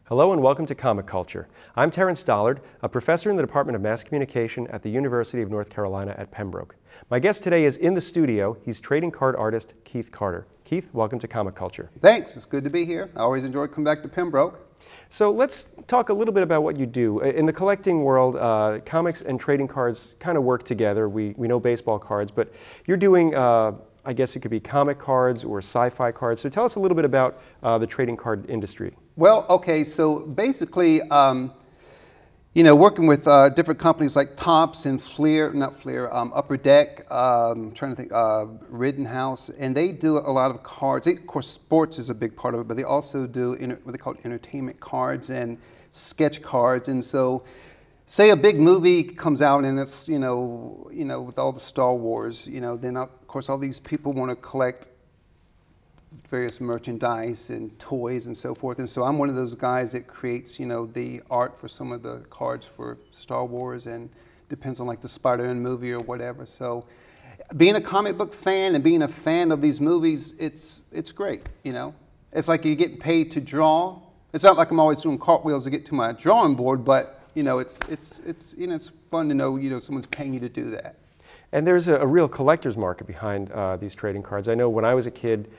Hello and welcome to Comic Culture. I'm Terrence Dollard, a professor in the Department of Mass Communication at the University of North Carolina at Pembroke. My guest today is in the studio. He's trading card artist Keith Carter. Keith, welcome to Comic Culture. Thanks, it's good to be here. I always enjoy coming back to Pembroke. So let's talk a little bit about what you do. In the collecting world, comics and trading cards kind of work together. We know baseball cards, but you're doing, I guess it could be comic cards or sci-fi cards. So tell us a little bit about the trading card industry. Well, okay, so basically, working with different companies like Topps and Upper Deck, trying to think, Rittenhouse, and they do a lot of cards. Of course, sports is a big part of it, but they also do what they call entertainment cards and sketch cards. And so, say a big movie comes out and it's, with all the Star Wars, then of course all these people want to collect various merchandise and toys and so forth. And so I'm one of those guys that creates, the art for some of the cards for Star Wars, and depends on like the Spider-Man movie or whatever. So being a comic book fan and being a fan of these movies, it's great, It's like you get paid to draw. It's not like I'm always doing cartwheels to get to my drawing board, but it's fun to know, someone's paying you to do that. And there's a real collector's market behind these trading cards. I know when I was a kid,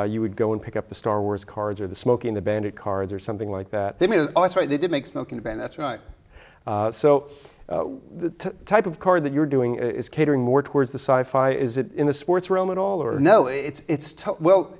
you would go and pick up the Star Wars cards or the Smokey and the Bandit cards or something like that. They made that's right, they did make Smokey and the Bandit, that's right. The type of card that you're doing is catering more towards the sci-fi. Is it in the sports realm at all? Or? No, well,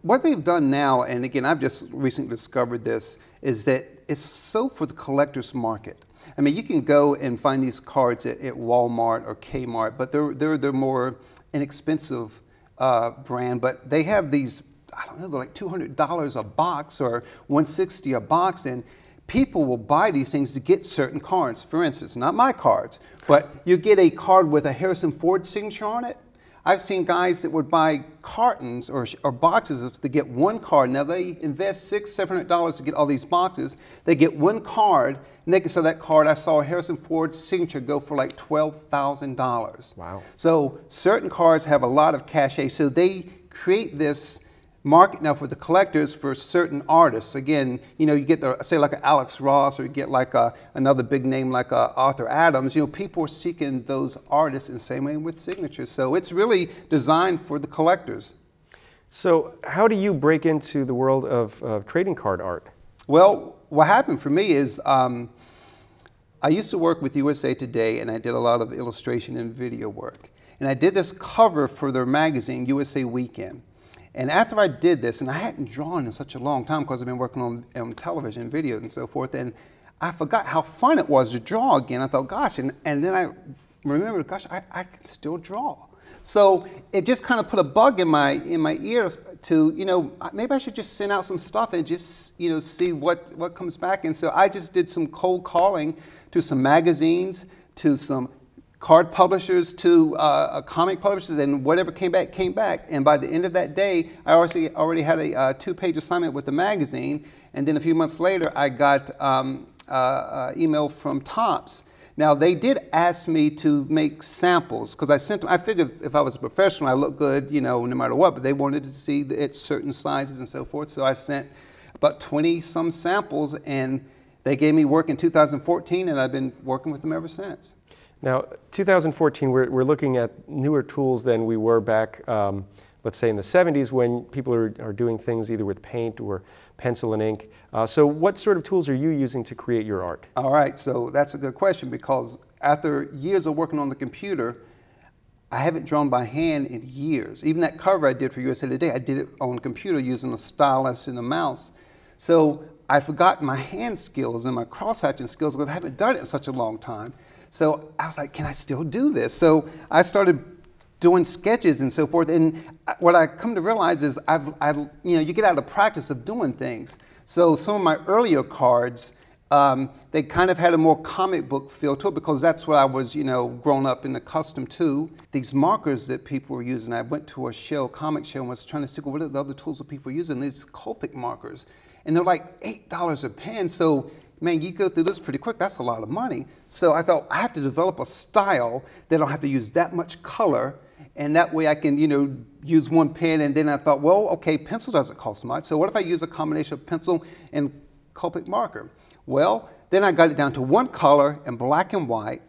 what they've done now, and again, I've just recently discovered this, is that it's so for the collector's market. I mean, you can go and find these cards at Walmart or Kmart, but they're more inexpensive brand. But they have these, I don't know, they're like $200 a box or $160 a box, and people will buy these things to get certain cards. For instance, not my cards, but you get a card with a Harrison Ford signature on it. I've seen guys that would buy cartons or boxes to get one card. Now they invest $600–700 to get all these boxes. They get one card, and they can sell that card. I saw a Harrison Ford signature go for like $12,000. Wow. So certain cards have a lot of cachet. So they create this market now for the collectors for certain artists. Again, you get say like an Alex Ross, or you get like another big name like Arthur Adams. People are seeking those artists, in the same way with signatures. So it's really designed for the collectors. So how do you break into the world of trading card art? Well, what happened for me is I used to work with USA Today, and I did a lot of illustration and video work. And I did this cover for their magazine, USA Weekend. And after I did this, and I hadn't drawn in such a long time because I've been working on television, videos, and so forth, and I forgot how fun it was to draw again. I thought, gosh, and then I remembered, gosh, I can still draw. So it just kind of put a bug in my ears to, maybe I should just send out some stuff and just, see what comes back. And so I just did some cold calling to some magazines, to some card publishers, to comic publishers, and whatever came back. And by the end of that day, I already had a 2-page assignment with the magazine. And then a few months later, I got an email from Topps. Now, they did ask me to make samples, because I figured if I was a professional, I looked good, no matter what, but they wanted to see it certain sizes and so forth. So I sent about 20-some samples, and they gave me work in 2014, and I've been working with them ever since. Now, 2014, we're looking at newer tools than we were back, let's say in the 70s, when people are doing things either with paint or pencil and ink. So what sort of tools are you using to create your art? All right, so that's a good question, because after years of working on the computer, I haven't drawn by hand in years. Even that cover I did for USA Today, I did it on the computer using a stylus and a mouse. So I forgot my hand skills and my cross-hatching skills, because I haven't done it in such a long time. So I was like, can I still do this? So I started doing sketches and so forth. And what I come to realize is you get out of practice of doing things. So some of my earlier cards, they kind of had a more comic book feel to it, because that's what I was, grown up and accustomed to. These markers that people were using, I went to a comic show, and was trying to see what are the other tools that people are using, these Copic markers. And they're like $8 a pen. So man, you go through this pretty quick, that's a lot of money. So I thought, I have to develop a style that I don't have to use that much color, and that way I can, use one pen. And then I thought, well, okay, pencil doesn't cost much. So what if I use a combination of pencil and Copic marker. Well, then I got it down to one color in black and white,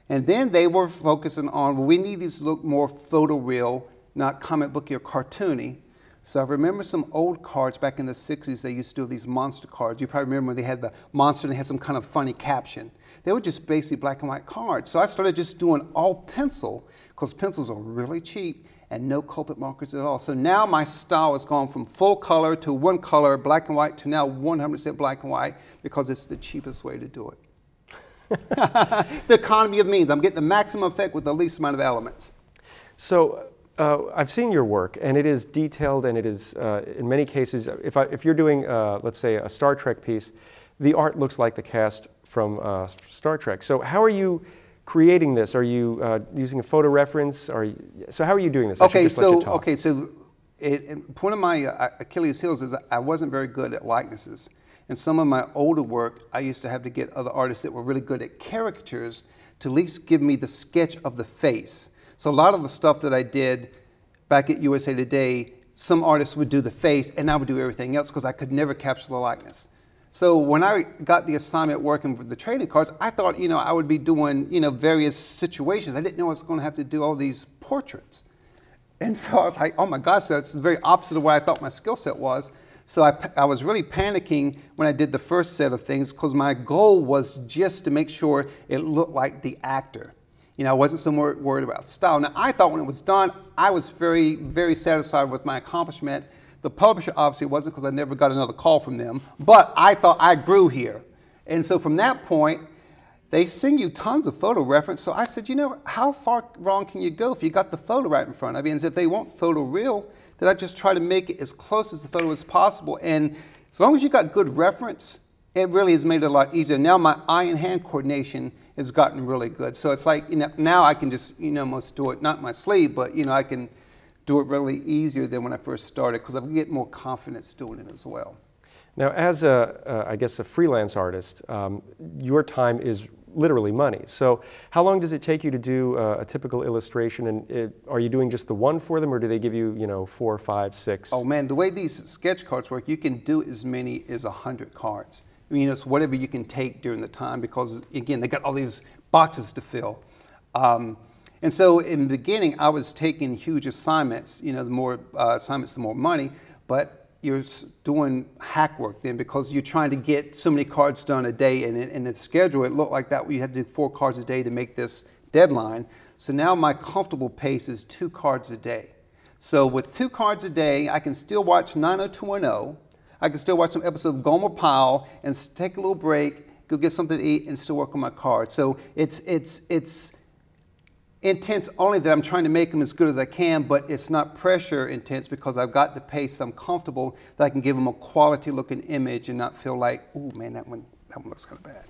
and then they were focusing on, well, we need these to look more photoreal, not comic booky or cartoony. So I remember some old cards back in the 60s, they used to do these monster cards. You probably remember when they had the monster and they had some kind of funny caption. They were just basically black and white cards. So I started just doing all pencil, because pencils are really cheap, and no Copic markers at all. So now my style has gone from full color to one color, black and white, to now 100% black and white, because it's the cheapest way to do it. The economy of means. I'm getting the maximum effect with the least amount of elements. So I've seen your work, and it is detailed, and it is, in many cases, if you're doing, let's say, a Star Trek piece, the art looks like the cast from Star Trek. So how are you creating this? Are you using a photo reference? So how are you doing this? Okay, so one of my Achilles heels is I wasn't very good at likenesses. And some of my older work, I used to have to get other artists that were really good at caricatures to at least give me the sketch of the face. So a lot of the stuff that I did back at USA Today, some artists would do the face and I would do everything else because I could never capture the likeness. So when I got the assignment working with the trading cards, I thought, I would be doing, various situations. I didn't know I was going to have to do all these portraits. And so I was like, oh my gosh, that's the very opposite of what I thought my skill set was. So I was really panicking when I did the first set of things because my goal was just to make sure it looked like the actor. I wasn't so worried about style. Now, I thought when it was done, I was very, very satisfied with my accomplishment. The publisher obviously wasn't because I never got another call from them, but I thought I grew here. And so from that point, they send you tons of photo reference. So I said, how far wrong can you go if you got the photo right in front of you? And if they want photo real, then I just try to make it as close as the photo as possible. And as long as you got good reference, it really has made it a lot easier. Now my eye and hand coordination has gotten really good. So it's like, now I can just, almost do it, not my sleeve, but, I can do it really easier than when I first started because I get more confidence doing it as well. Now, as I guess a freelance artist, your time is literally money. So how long does it take you to do a typical illustration? And are you doing just the one for them, or do they give you, 4, 5, 6? Oh man, the way these sketch cards work, you can do as many as 100 cards. It's whatever you can take during the time because, again, they got all these boxes to fill. And so in the beginning, I was taking huge assignments. The more assignments, the more money. But you're doing hack work then because you're trying to get so many cards done a day. And in the schedule, it looked like that we had to do 4 cards a day to make this deadline. So now my comfortable pace is 2 cards a day. So with 2 cards a day, I can still watch 90210. I can still watch some episodes of Gomer Pyle and take a little break, go get something to eat, and still work on my cards. So it's intense only that I'm trying to make them as good as I can, but it's not pressure intense because I've got the pace, I'm comfortable that I can give them a quality looking image and not feel like, oh man, that one looks kind of bad.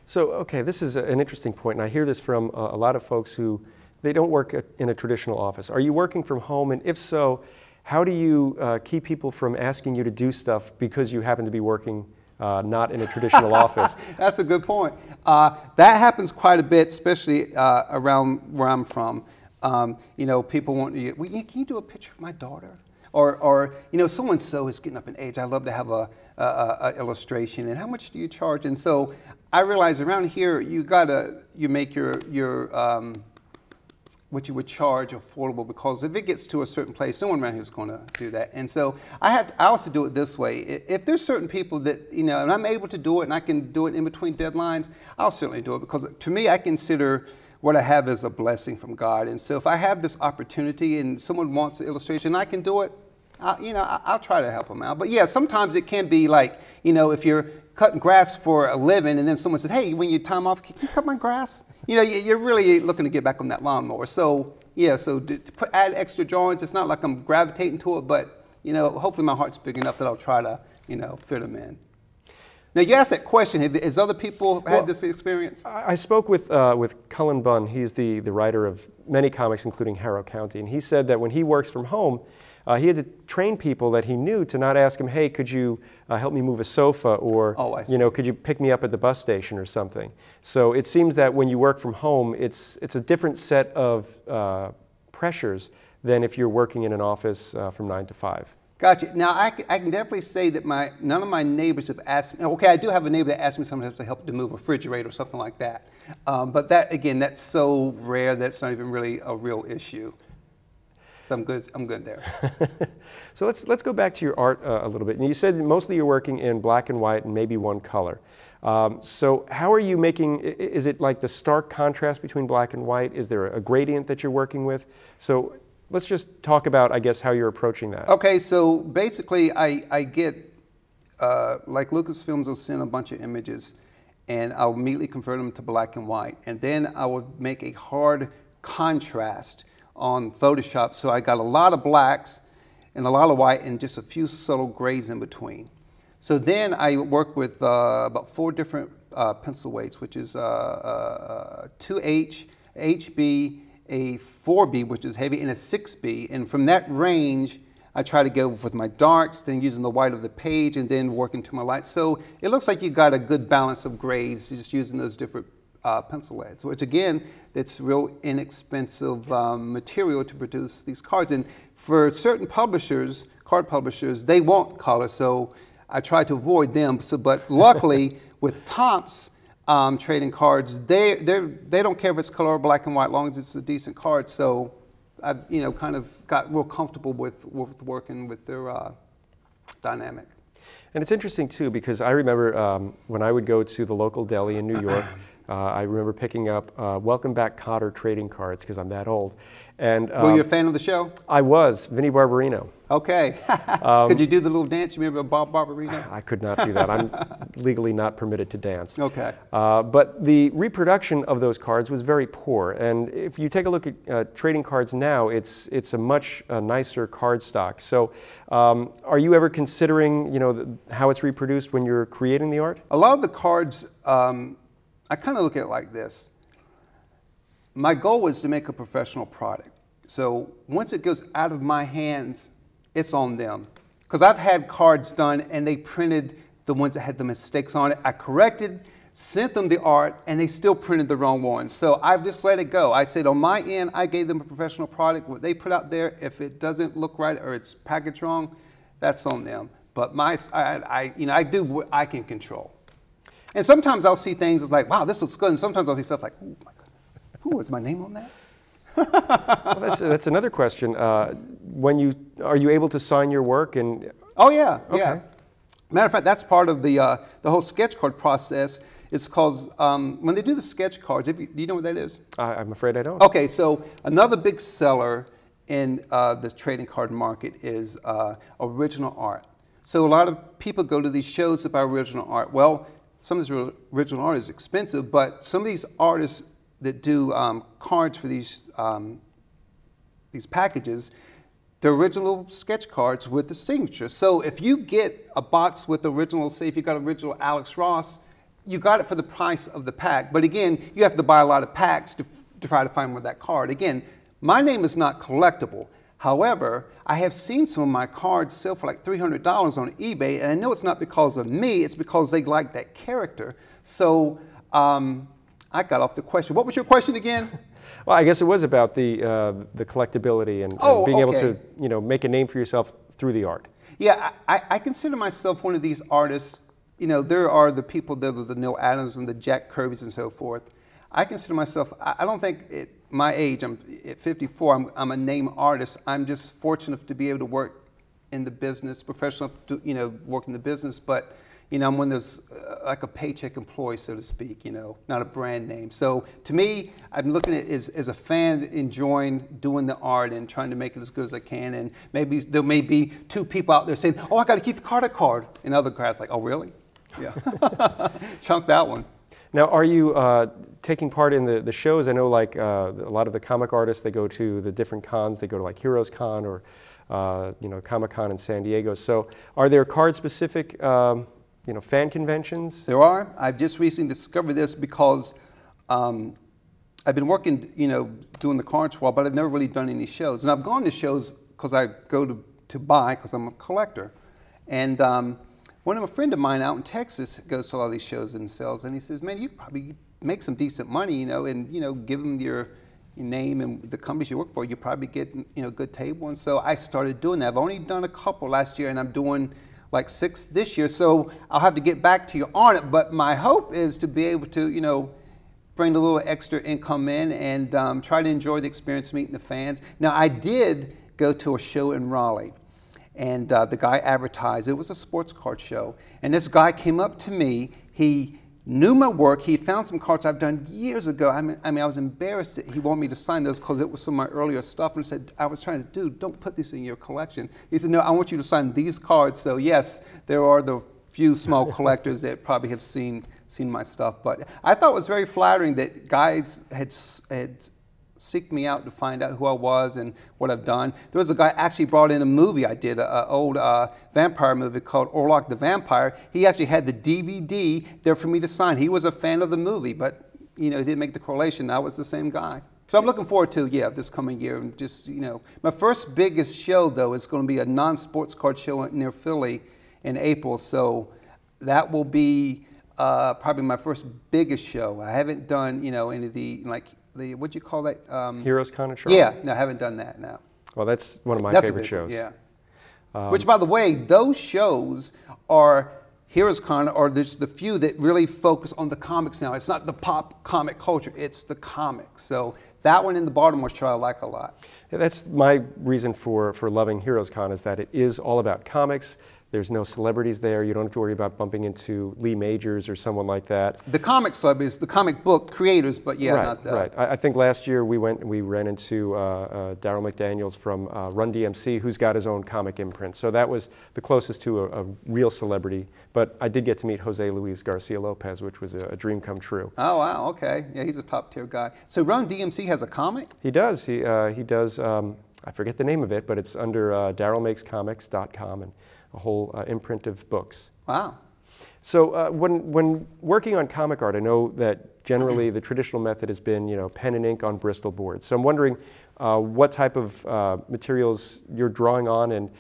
So, okay, this is an interesting point, and I hear this from a lot of folks who, they don't work in a traditional office. Are you working from home? And if so, how do you keep people from asking you to do stuff because you happen to be working not in a traditional office? That's a good point. That happens quite a bit, especially around where I'm from. People want to, well, can you do a picture of my daughter? Or so-and-so is getting up in age. I love to have a illustration. And how much do you charge? And so I realize around here, you make your what you would charge affordable, because if it gets to a certain place, no one around here is going to do that. And so I also do it this way. If there's certain people that, and I'm able to do it and I can do it in between deadlines, I'll certainly do it, because to me, I consider what I have as a blessing from God. And so if I have this opportunity and someone wants an illustration, I can do it, I'll try to help them out. But yeah, sometimes it can be like, if you're cutting grass for a living and then someone says, hey, when you time off, can you cut my grass? You're really looking to get back on that lawnmower. So yeah, so to add extra drawings, it's not like I'm gravitating to it, but hopefully my heart's big enough that I'll try to, fit them in. Now you asked that question, has other people had this experience? I spoke with Cullen Bunn. He's the writer of many comics, including Harrow County, and he said that when he works from home, he had to train people that he knew to not ask him, hey, could you help me move a sofa, or could you pick me up at the bus station or something. So it seems that when you work from home, it's a different set of pressures than if you're working in an office from 9 to 5. Gotcha. Now, I can definitely say that none of my neighbors have asked me. Okay, I do have a neighbor that asks me sometimes to help to move a refrigerator or something like that. But that, again, that's so rare that's not even really a real issue. So I'm good there. So let's go back to your art a little bit. And you said mostly you're working in black and white and maybe one color. So how are you making, is it like the stark contrast between black and white? Is there a gradient that you're working with? So let's just talk about, I guess, how you're approaching that. Okay, so basically I get, like Lucasfilms will send a bunch of images and I'll immediately convert them to black and white. And then I would make a hard contrast on Photoshop. So I got a lot of blacks and a lot of white and just a few subtle grays in between. So then I work with about 4 different pencil weights, which is 2H, HB, a 4B, which is heavy, and a 6B. And from that range, I try to go with my darks, then using the white of the page, and then working to my lights. So it looks like you got a good balance of grays just using those different pencil leads, which again, it's real inexpensive material to produce these cards. And for certain publishers, card publishers, they want color, so I try to avoid them. So, but luckily, with Topps trading cards, they don't care if it's color or black and white, as long as it's a decent card. So I've kind of got real comfortable with working with their dynamic. And it's interesting too, because I remember when I would go to the local deli in New York, I remember picking up Welcome Back Kotter trading cards, because I'm that old. And were you a fan of the show? I was, Vinnie Barbarino. Okay. Could you do the little dance? You remember Bob Barbarino? I could not do that. I'm legally not permitted to dance. Okay. But the reproduction of those cards was very poor. And if you take a look at trading cards now, it's a much nicer card stock. So are you ever considering, how it's reproduced when you're creating the art? A lot of the cards, I kind of look at it like this. My goal was to make a professional product. So once it goes out of my hands, it's on them. Because I've had cards done and they printed the ones that had the mistakes on it. I corrected, sent them the art, and they still printed the wrong one. So I've just let it go. I said on my end, I gave them a professional product. What they put out there, if it doesn't look right or it's packaged wrong, that's on them. But I do what I can control. And sometimes I'll see things as like, wow, this looks good. And sometimes I'll see stuff like, oh my goodness, who is my name on that? Well, that's another question. Are you able to sign your work? And oh yeah, okay. Yeah. Matter of fact, that's part of the whole sketch card process. It's called when they do the sketch cards. Do you know what that is? I'm afraid I don't. Okay, so another big seller in the trading card market is original art. So a lot of people go to these shows to buy original art. Well, some of this original art is expensive, but some of these artists that do cards for these packages, the original sketch cards with the signature. So if you get a box with the original, say if you got original Alex Ross, you got it for the price of the pack. But again, you have to buy a lot of packs to try to find that card. Again, my name is not collectible. However, I have seen some of my cards sell for like $300 on eBay, and I know it's not because of me, it's because they like that character. So I got off the question. What was your question again? Well, I guess it was about the collectibility and being able to make a name for yourself through the art. Yeah, I consider myself one of these artists. There are the people that are the Neil Adams and the Jack Kirbys and so forth. I consider myself, I don't think at my age, I'm at 54, I'm a name artist. I'm just fortunate to be able to work in the business, professional, work in the business, but I'm one of those, like a paycheck employee, so to speak, not a brand name. So to me, I'm looking at it as a fan enjoying doing the art and trying to make it as good as I can. And maybe there may be 2 people out there saying, oh, I got to keep the Carter card. And other guys like, oh, really? Yeah. Chunk that one. Now, are you taking part in the shows? I know like a lot of the comic artists, they go to the different cons. They go to like Heroes Con or Comic-Con in San Diego. So are there card-specific fan conventions? There are. I've just recently discovered this because I've been working, doing the cards for a while, but I've never really done any shows. And I've gone to shows because I go to buy because I'm a collector. And a friend of mine out in Texas goes to all these shows and sells, and he says, man, you probably make some decent money, and give him your your name and the companies you work for, you probably get a good table. And so I started doing that. I've only done a couple last year, and I'm doing like 6 this year. So I'll have to get back to you on it. But my hope is to be able to bring a little extra income in and try to enjoy the experience meeting the fans. Now I did go to a show in Raleigh, and the guy advertised. It was a sports card show, and this guy came up to me. He knew my work. He found some cards I've done years ago. I mean, I was embarrassed that he wanted me to sign those because it was some of my earlier stuff. And said, I was trying to, dude, don't put this in your collection. He said, no, I want you to sign these cards. So yes, there are the few small collectors that probably have seen my stuff. But I thought it was very flattering that guys had seeked me out to find out who I was and what I've done. There was a guy actually brought in a movie I did, an old vampire movie called Orlok the Vampire. He actually had the DVD there for me to sign. He was a fan of the movie, but he didn't make the correlation. I was the same guy. So I'm looking forward to, this coming year. And just, my first biggest show, though, is going to be a non-sports card show near Philly in April. So that will be probably my first biggest show. I haven't done, any of the, what do you call that? Heroes Con in Charlotte? Yeah, no, I haven't done that, no. Well, that's one of my favorite shows. Yeah. Which, by the way, those shows are, Heroes Con are just the few that really focus on the comics now. It's not the pop comic culture, it's the comics. So that one in the Baltimore show I like a lot. Yeah, that's my reason for loving Heroes Con, is that it is all about comics. There's no celebrities there. You don't have to worry about bumping into Lee Majors or someone like that. The comic celebrities, the comic book creators, but yeah, right, not that. Right. I think last year we ran into Daryl McDaniels from Run DMC, who's got his own comic imprint. So that was the closest to a real celebrity. But I did get to meet Jose Luis Garcia Lopez, which was a dream come true. Oh, wow, okay. Yeah, he's a top tier guy. So Run DMC has a comic? He does. He does, I forget the name of it, but it's under darylmakescomics.com. And a whole imprint of books. Wow. So when working on comic art, I know that generally the traditional method has been, pen and ink on Bristol boards. So I'm wondering what type of materials you're drawing on, and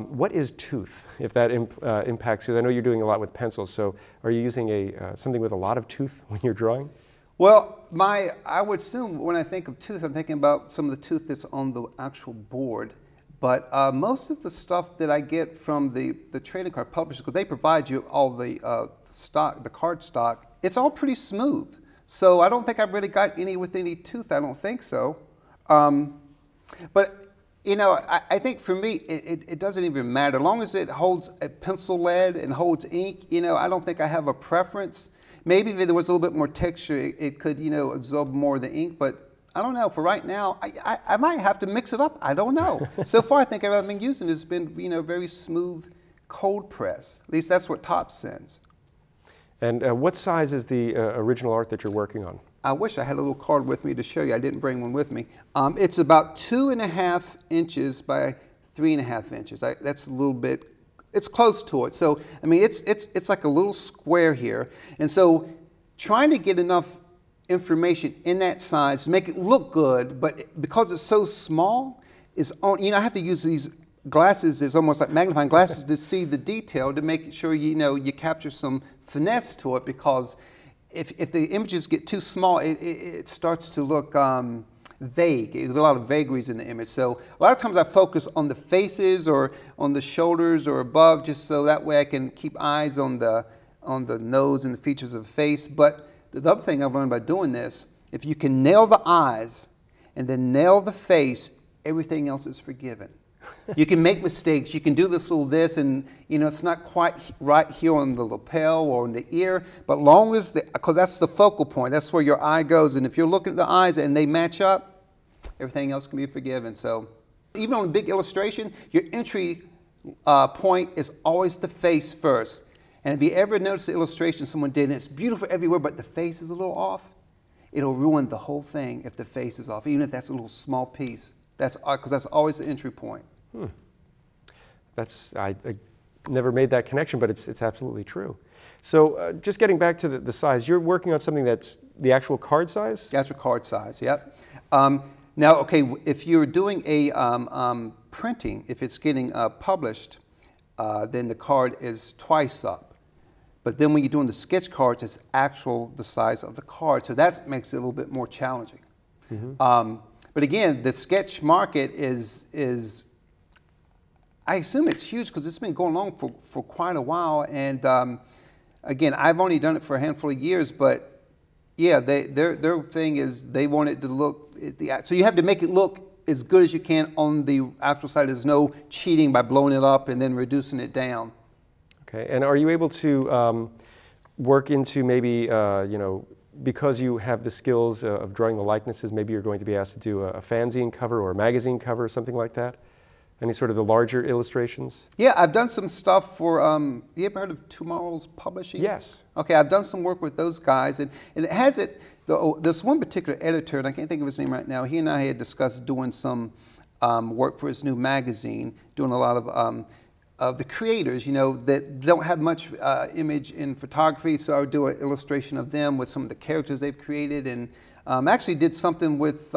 what is tooth, if that impacts you? I know you're doing a lot with pencils, so are you using something with a lot of tooth when you're drawing? Well, I would assume when I think of tooth, I'm thinking about some of the tooth that's on the actual board. But most of the stuff that I get from the trading card publishers, because they provide you all the stock, the card stock, it's all pretty smooth. So I don't think I've really got any with any tooth. I don't think so. But I think for me, it doesn't even matter. As long as it holds a pencil lead and holds ink, I don't think I have a preference. Maybe if there was a little bit more texture, it could, absorb more of the ink. But I don't know. For right now, I might have to mix it up. I don't know. So far, I think everything I've been using has been, very smooth cold press. At least that's what Topps sends. And what size is the original art that you're working on? I wish I had a little card with me to show you. I didn't bring one with me. It's about 2.5 inches by 3.5 inches. That's a little bit. It's close to it. So I mean, it's like a little square here. And so, trying to get enough information in that size to make it look good, but because it's so small, I have to use these glasses. It's almost like magnifying glasses to see the detail, to make sure you capture some finesse to it. Because if the images get too small, it starts to look vague. There's a lot of vagaries in the image. So a lot of times I focus on the faces or on the shoulders or above, just so that way I can keep eyes on the nose and the features of the face. But the other thing I've learned by doing this, if you can nail the eyes and then nail the face, everything else is forgiven. You can make mistakes. You can do this little this, and it's not quite right here on the lapel or in the ear, but long as because that's the focal point, that's where your eye goes. And if you're looking at the eyes and they match up, everything else can be forgiven. So even on a big illustration, your entry point is always the face first. And if you ever notice the illustration someone did, and it's beautiful everywhere, but the face is a little off, it'll ruin the whole thing if the face is off, even if that's a little small piece. Because that's always the entry point. I never made that connection, but it's absolutely true. So just getting back to the size, you're working on something that's the actual card size? The actual card size, yep. Now, okay, if you're doing a printing, if it's getting published, then the card is twice up. But then when you're doing the sketch cards, it's the size of the card. So that makes it a little bit more challenging. But again, the sketch market is I assume it's huge because it's been going on for quite a while. And again, I've only done it for a handful of years, but yeah, their thing is they want it to look, so you have to make it look as good as you can on the actual side. There's no cheating by blowing it up and then reducing it down. Okay, and are you able to work into maybe, because you have the skills of drawing the likenesses, maybe you're going to be asked to do a fanzine cover or a magazine cover or something like that? Any sort of the larger illustrations? Yeah, I've done some stuff for, you ever heard of Tomorrow's Publishing? Yes. Okay, I've done some work with those guys, and it has it, there's one particular editor, and I can't think of his name right now, he and I had discussed doing some work for his new magazine, doing a lot of the creators, that don't have much image in photography, so I would do an illustration of them with some of the characters they've created, and actually did something with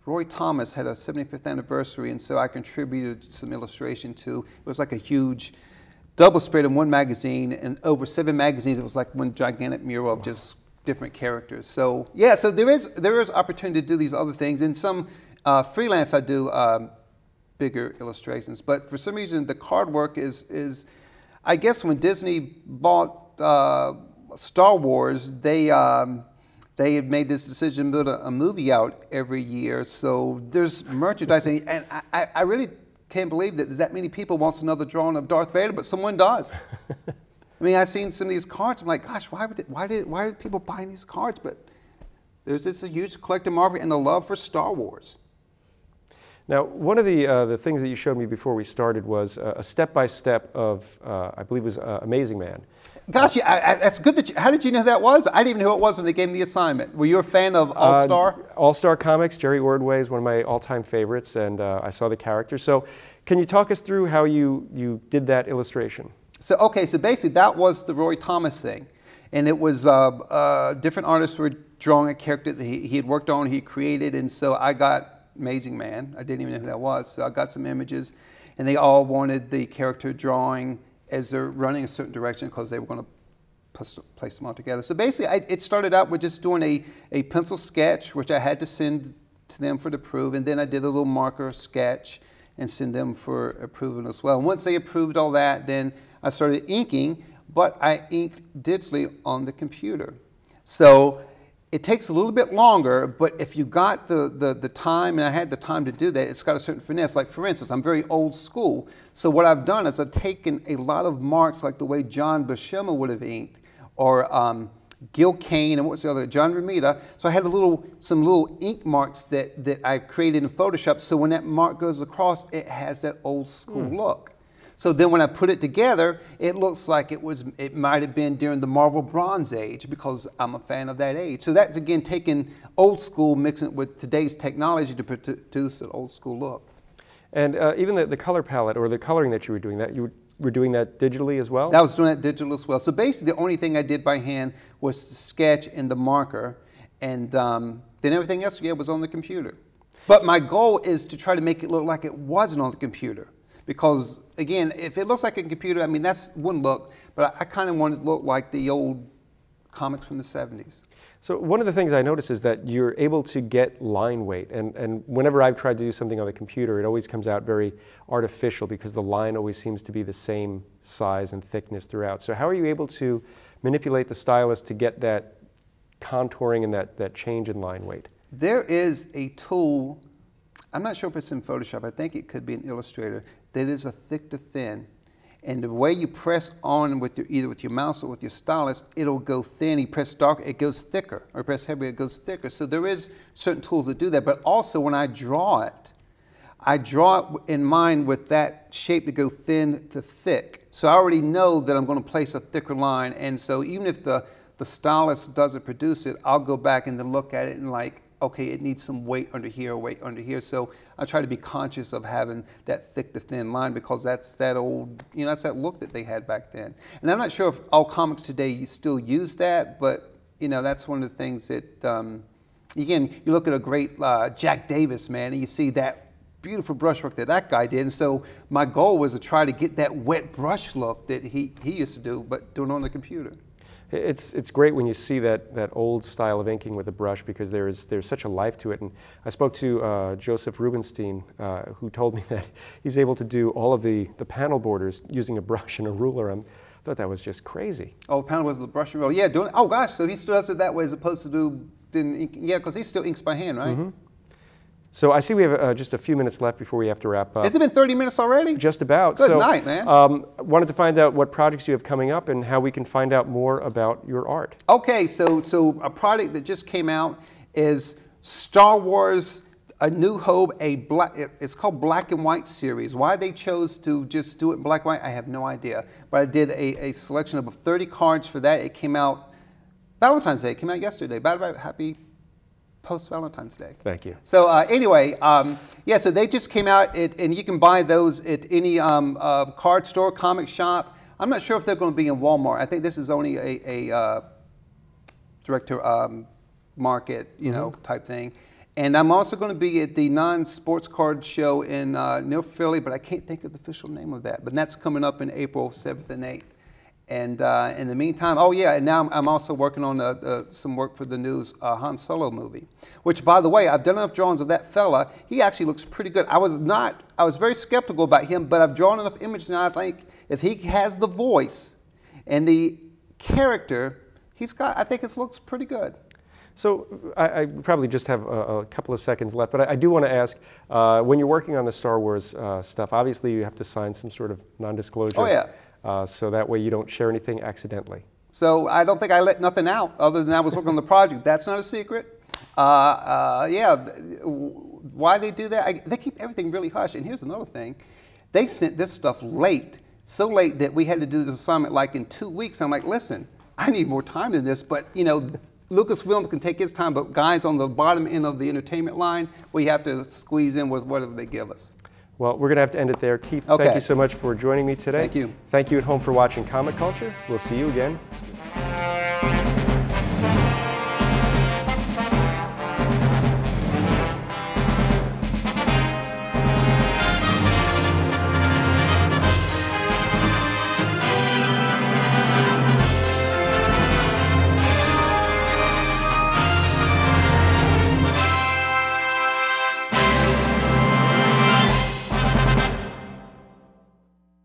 Roy Thomas had a 75th anniversary, and so I contributed some illustration to, it was like a huge double spread in one magazine, and over 7 magazines, it was like one gigantic mural of just different characters. So yeah, so there is opportunity to do these other things. In some freelance, I do bigger illustrations, but for some reason, the card work is I guess when Disney bought Star Wars, they had made this decision to build a movie out every year. So there's merchandising, and I really can't believe that there's that many people wants another drawing of Darth Vader, but someone does. I mean, I've seen some of these cards. I'm like, gosh, why are people buying these cards? But there's this a huge collector market and a love for Star Wars. Now, one of the things that you showed me before we started was a step-by-step of, I believe it was Amazing Man. Gosh, that's good that how did you know who that was? I didn't even know who it was when they gave me the assignment. Were you a fan of All-Star? All-Star Comics, Jerry Ordway is one of my all-time favorites, and I saw the character. So can you talk us through how you did that illustration? So, okay, so basically that was the Roy Thomas thing. And it was different artists were drawing a character that he had worked on, he created, and so I got Amazing Man. I didn't even know who that was, so I got some images, and they all wanted the character drawing as they're running a certain direction because they were going to place them all together. So basically, it started out with just doing a pencil sketch, which I had to send to them for the approve, and then I did a little marker sketch and send them for approval as well. And once they approved all that, then I started inking, but I inked digitally on the computer. So it takes a little bit longer, but if you got the time, and I had the time to do that, it's got a certain finesse. Like for instance, I'm very old school. So what I've done is I've taken a lot of marks like the way John Buscema would have inked, or Gil Kane, and what's the other, John Romita. So I had some little ink marks that I created in Photoshop. So when that mark goes across, it has that old school look. So then when I put it together, it looks like it might have been during the Marvel Bronze Age, because I'm a fan of that age. So that's, again, taking old school, mixing it with today's technology to produce an old school look. And even the color palette or the coloring that you were doing, you were doing that digitally as well? I was doing that digital as well. So basically the only thing I did by hand was the sketch and the marker, and then everything else was on the computer. But my goal is to try to make it look like it wasn't on the computer. Because, again, if it looks like a computer, I mean, that's one look, but I kind of want it to look like the old comics from the 70s. So one of the things I notice is that you're able to get line weight, and whenever I've tried to do something on the computer, it always comes out very artificial because the line always seems to be the same size and thickness throughout. So how are you able to manipulate the stylus to get that contouring and that change in line weight? There is a tool, I'm not sure if it's in Photoshop, I think it could be in Illustrator, that is a thick to thin. And the way you press on with either with your mouse or with your stylus, it'll go thin. You press darker, it goes thicker. Or press heavier, it goes thicker. So there is certain tools that do that. But also when I draw it in mind with that shape to go thin to thick. So I already know that I'm going to place a thicker line. And so even if the stylus doesn't produce it, I'll go back and then look at it and like, okay, it needs some weight under here, weight under here. So I try to be conscious of having that thick to thin line, because that's that old, that's that look that they had back then. And I'm not sure if all comics today still use that, but that's one of the things that, again, you look at a great Jack Davis, man, and you see that beautiful brushwork that guy did. And so my goal was to try to get that wet brush look that he used to do, but doing it on the computer. It's great when you see that old style of inking with a brush, because there's such a life to it. And I spoke to Joseph Rubinstein, who told me that he's able to do all of the panel borders using a brush and a ruler. I thought that was just crazy. Oh, panel was the brush and roll. Yeah, doing. Oh gosh, so he still does it that way as opposed to yeah, because he still inks by hand, right? Mm-hmm. So I see we have just a few minutes left before we have to wrap up. Has it been 30 minutes already? Just about. Good night, man. Wanted to find out what projects you have coming up and how we can find out more about your art. Okay, so a product that just came out is Star Wars A New Hope, it's called Black and White series. Why they chose to just do it in black and white, I have no idea. But I did a selection of 30 cards for that. It came out Valentine's Day. It came out yesterday. Happy post-Valentine's Day. Thank you. So anyway, yeah, so they just came out, and you can buy those at any card store, comic shop. I'm not sure if they're going to be in Walmart. I think this is only a direct-to-market, you know, type thing. And I'm also going to be at the non-sports card show in near Philly, but I can't think of the official name of that. But that's coming up in April 7th and 8th. And in the meantime, oh yeah, and now I'm also working on some work for the new Han Solo movie, which, by the way, I've done enough drawings of that fella. He actually looks pretty good. I was very skeptical about him, but I've drawn enough images now. I think if he has the voice and the character, I think it looks pretty good. So I probably just have a couple of seconds left, but I do want to ask, when you're working on the Star Wars stuff, obviously you have to sign some sort of non-disclosure. Oh yeah. So that way you don't share anything accidentally. So I don't think I let nothing out other than I was working on the project. That's not a secret. Yeah, why they do that? They keep everything really hush. And here's another thing. They sent this stuff late, so late that we had to do this assignment like in 2 weeks. I'm like, listen, I need more time than this, but you know, Lucasfilm can take his time, but guys on the bottom end of the entertainment line, we have to squeeze in with whatever they give us. Well, we're going to have to end it there. Keith, thank you so much for joining me today. Thank you. Thank you at home for watching Comic Culture. We'll see you again.